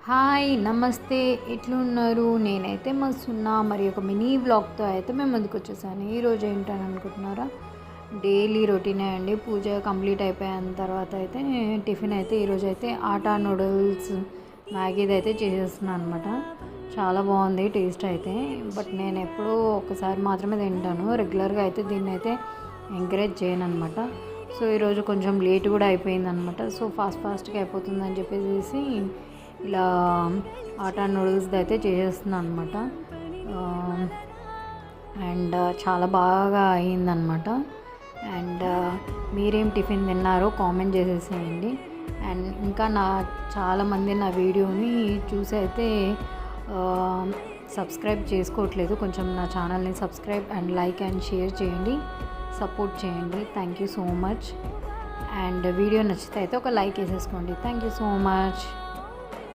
Hi నమస్తే ఎట్లున్నారు? నేనైతే మస్తున్నా. మరి ఒక మినీ వ్లాగ్తో అయితే మేము ముందుకు వచ్చేసాను. ఈరోజు ఏంటని అనుకుంటున్నారా? డైలీ రొటీనే అండి. పూజ కంప్లీట్ అయిపోయిన తర్వాత అయితే టిఫిన్ అయితే ఈరోజు అయితే ఆటా నూడిల్స్ మ్యాగీది అయితే చేసేస్తున్నాను అనమాట. చాలా బాగుంది టేస్ట్ అయితే. బట్ నేను ఎప్పుడూ ఒకసారి మాత్రమే తింటాను. రెగ్యులర్గా అయితే దీన్ని అయితే ఎంకరేజ్ చేయను అనమాట. సో ఈరోజు కొంచెం లేట్ కూడా అయిపోయింది అనమాట. సో ఫాస్ట్గా అయిపోతుందని చెప్పేసి ఇలా ఆటా నూడిల్స్ది అయితే చేసేస్తున్నాను అనమాట. అండ్ చాలా బాగా అయిందనమాట. అండ్ మీరేం టిఫిన్ తిన్నారో కామెంట్ చేసేసేయండి. అండ్ ఇంకా చాలామంది నా వీడియోని చూసి అయితే సబ్స్క్రైబ్ చేసుకోవట్లేదు. కొంచెం నా ఛానల్ని subscribe and like and share చేయండి, సపోర్ట్ చేయండి. Thank you so much. And video నచ్చితే అయితే ఒక లైక్ వేసేసుకోండి. Thank you so much.